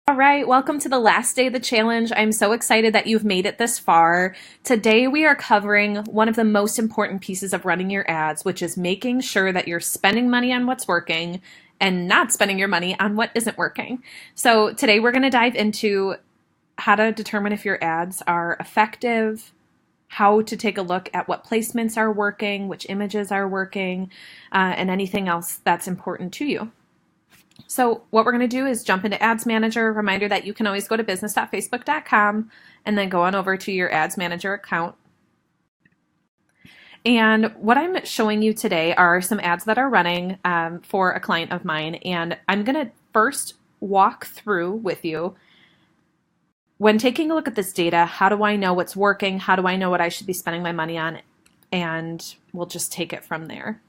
All right, welcome to the last day of the challenge. I'm so excited that you've made it this far. Today we are covering one of the most important pieces of running your ads, which is making sure that you're spending money on what's working and not spending your money on what isn't working. So today we're going to dive into how to determine if your ads are effective, how to take a look at what placements are working, which images are working, and anything else that's important to you. So what we're going to do is jump into Ads Manager. Reminder that you can always go to business.facebook.com and then go on over to your Ads Manager account. And what I'm showing you today are some ads that are running for a client of mine. And I'm going to first walk through with you. When taking a look at this data, how do I know what's working? How do I know what I should be spending my money on? And we'll just take it from there.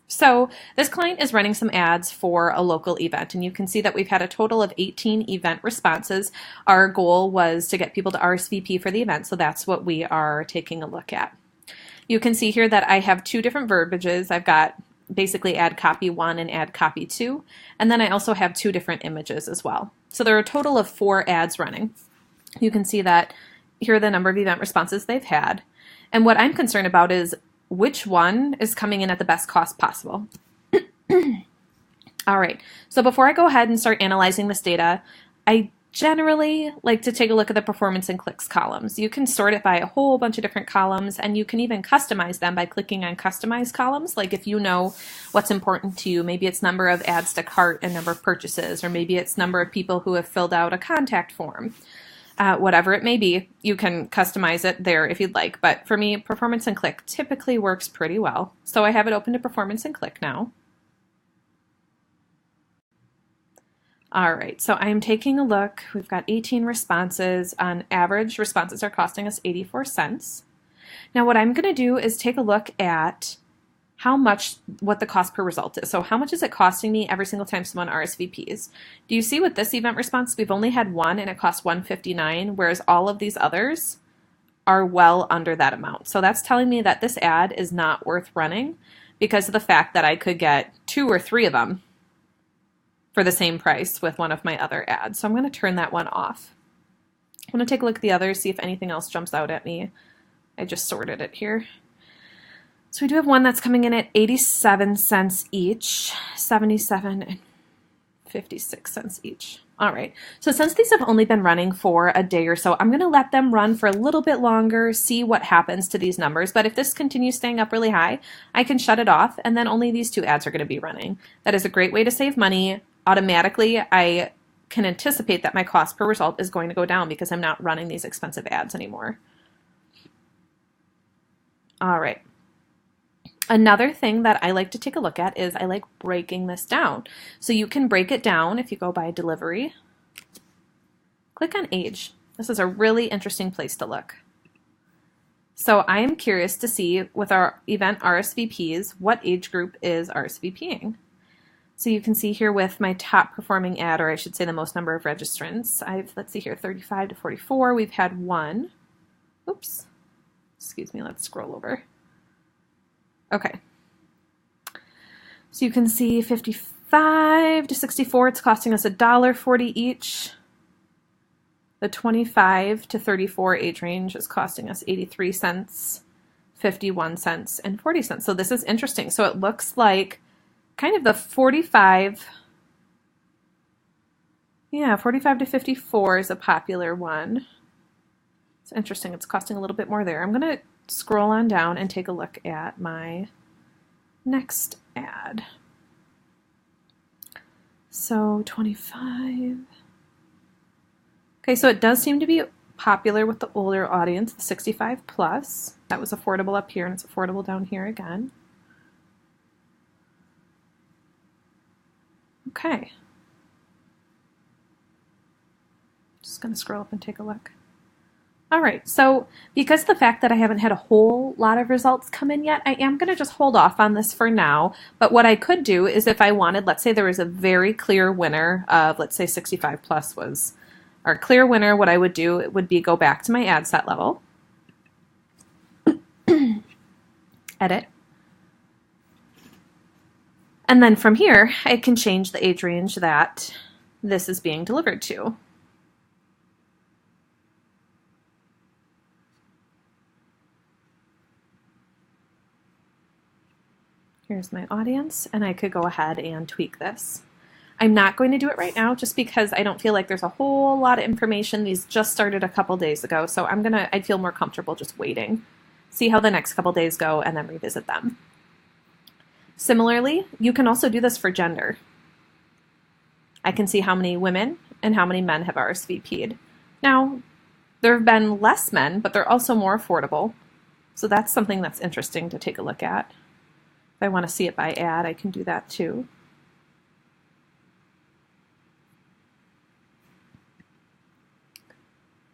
So this client is running some ads for a local event, and you can see that we've had a total of 18 event responses. Our goal was to get people to RSVP for the event, so that's what we are taking a look at. You can see here that I have two different verbiages. I've got basically ad copy 1 and ad copy 2, and then I also have two different images as well. So there are a total of 4 ads running. You can see that here are the number of event responses they've had, and what I'm concerned about is which one is coming in at the best cost possible. All right, so before I go ahead and start analyzing this data, I generally like to take a look at the performance and clicks columns. You can sort it by a whole bunch of different columns, and you can even customize them by clicking on customize columns. Like if you know what's important to you, maybe it's number of ads to cart and number of purchases, or maybe it's number of people who have filled out a contact form. Whatever it may be, you can customize it there if you'd like. But for me, performance and click typically works pretty well. So I have it open to performance and click now. All right, so I'm taking a look. We've got 18 responses. On average, responses are costing us 84 cents. Now what I'm going to do is take a look at what the cost per result is. So how much is it costing me every single time someone RSVPs? Do you see with this event response, we've only had one and it costs $159, whereas all of these others are well under that amount. So that's telling me that this ad is not worth running because of the fact that I could get 2 or 3 of them for the same price with one of my other ads. So I'm going to turn that one off. I'm going to take a look at the others, see if anything else jumps out at me. I just sorted it here. So we do have one that's coming in at 87 cents each, 77 and 56 cents each. All right, so since these have only been running for a day or so, I'm gonna let them run for a little bit longer, see what happens to these numbers. But if this continues staying up really high, I can shut it off and then only these 2 ads are gonna be running. That is a great way to save money. Automatically, I can anticipate that my cost per result is going to go down because I'm not running these expensive ads anymore. All right. Another thing that I like to take a look at is I like breaking this down. So you can break it down if you go by delivery. Click on age. This is a really interesting place to look. So I am curious to see with our event RSVPs, what age group is RSVPing. So you can see here with my top performing ad, or I should say the most number of registrants, let's see here, 35 to 44. We've had one. Oops. Excuse me, let's scroll over. Okay, so you can see 55 to 64, it's costing us $1.40 each. The 25 to 34 age range is costing us 83 cents, 51 cents, and 40 cents. So this is interesting. So it looks like kind of the 45 to 54 is a popular one. It's interesting, it's costing a little bit more there. I'm gonna scroll on down and take a look at my next ad. So 25. Okay, so it does seem to be popular with the older audience, the 65 plus. That was affordable up here and it's affordable down here again. Okay. Just gonna scroll up and take a look. All right, so because of the fact that I haven't had a whole lot of results come in yet, I am going to just hold off on this for now. But what I could do is if I wanted, let's say there was a very clear winner of, let's say 65 plus was our clear winner, what I would do would be go back to my ad set level, edit, and then from here I can change the age range that this is being delivered to. Here's my audience, and I could go ahead and tweak this. I'm not going to do it right now just because I don't feel like there's a whole lot of information. These just started a couple days ago, so I'd feel more comfortable just waiting. See how the next couple days go and then revisit them. Similarly, you can also do this for gender. I can see how many women and how many men have RSVP'd. Now, there have been less men, but they're also more affordable. So that's something that's interesting to take a look at. If I want to see it by ad, I can do that too.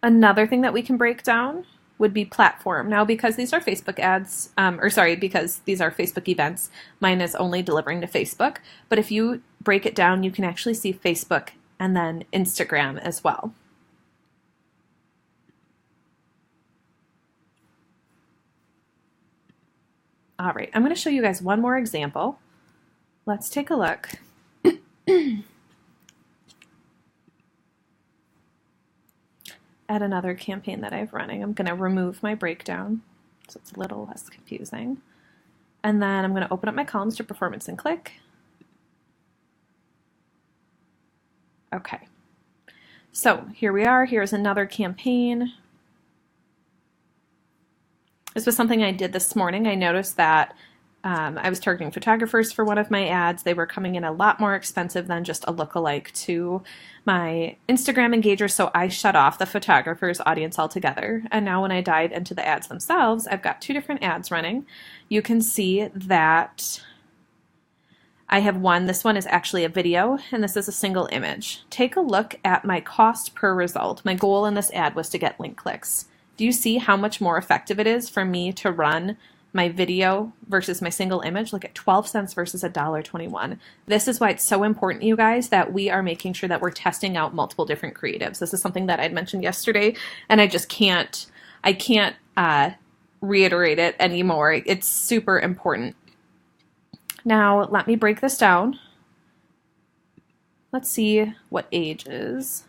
Another thing that we can break down would be platform. Now, because these are Facebook ads, because these are Facebook events, mine is only delivering to Facebook. But if you break it down, you can actually see Facebook and then Instagram as well. All right, I'm going to show you guys one more example. Let's take a look. At another campaign that I've running. I'm going to remove my breakdown so it's a little less confusing. And then I'm going to open up my columns to performance and click. Okay. So here we are. Here's another campaign. This was something I did this morning. I noticed that I was targeting photographers for one of my ads. They were coming in a lot more expensive than just a lookalike to my Instagram engagers, so I shut off the photographer's audience altogether. And now when I dive into the ads themselves, I've got two different ads running. You can see that I have one. This one is actually a video, and this is a single image. Take a look at my cost per result. My goal in this ad was to get link clicks. Do you see how much more effective it is for me to run my video versus my single image? Look at 12 cents versus $1.21. This is why it's so important, you guys, that we are making sure that we're testing out multiple different creatives. This is something that I'd mentioned yesterday, and I can't reiterate it anymore. It's super important. Now, let me break this down. Let's see what age is.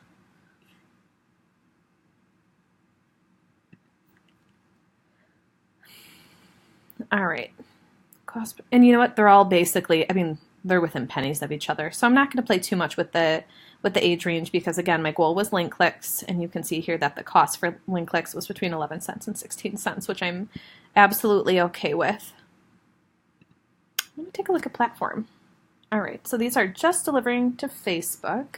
All right, cost, and you know what? They're all basically, they're within pennies of each other. So I'm not going to play too much with the age range because, again, my goal was link clicks, and you can see here that the cost for link clicks was between 11 cents and 16 cents, which I'm absolutely okay with. Let me take a look at platform. All right, so these are just delivering to Facebook.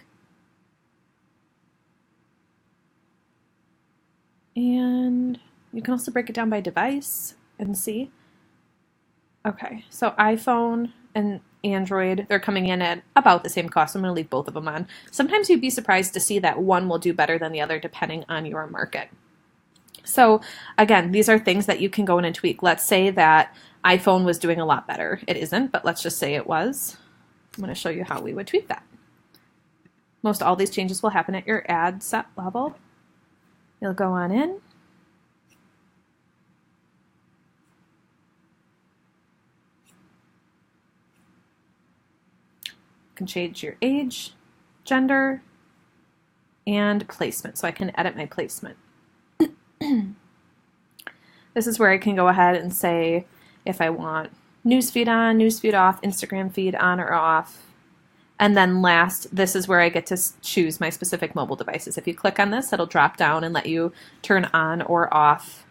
And you can also break it down by device and see. Okay, so iPhone and Android, they're coming in at about the same cost. I'm going to leave both of them on. Sometimes you'd be surprised to see that one will do better than the other depending on your market. So again, these are things that you can go in and tweak. Let's say that iPhone was doing a lot better. It isn't, but let's just say it was. I'm going to show you how we would tweak that. Most all these changes will happen at your ad set level. You'll go on in. You can change your age, gender, and placement. So I can edit my placement. This is where I can go ahead and say if I want newsfeed on, newsfeed off, Instagram feed on or off. And then last, this is where I get to choose my specific mobile devices. If you click on this, it'll drop down and let you turn on or off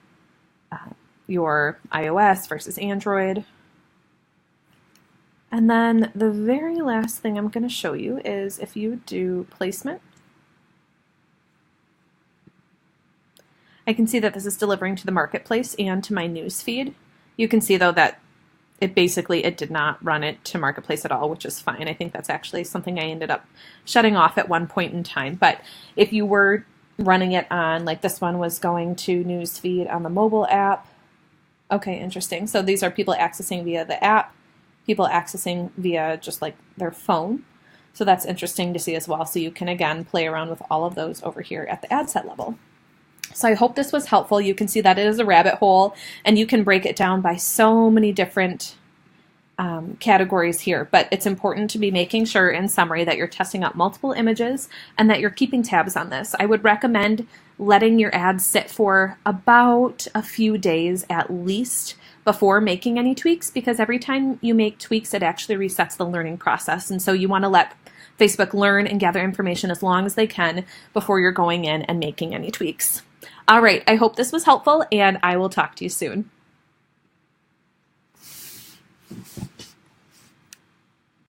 your iOS versus Android. And then the very last thing I'm going to show you is if you do placement, I can see that this is delivering to the marketplace and to my news feed. You can see though that it did not run it to marketplace at all, which is fine. I think that's actually something I ended up shutting off at one point in time. But if you were running it on, like this one was going to news feed on the mobile app. Okay, interesting. So these are people accessing via the app, people accessing via just like their phone. So that's interesting to see as well. So you can, again, play around with all of those over here at the ad set level. So I hope this was helpful. You can see that it is a rabbit hole, and you can break it down by so many different categories here, but it's important to be making sure in summary that you're testing out multiple images and that you're keeping tabs on this. I would recommend letting your ads sit for about a few days at least before making any tweaks, because every time you make tweaks, it actually resets the learning process. And so you want to let Facebook learn and gather information as long as they can before you're going in and making any tweaks. All right, I hope this was helpful, and I will talk to you soon.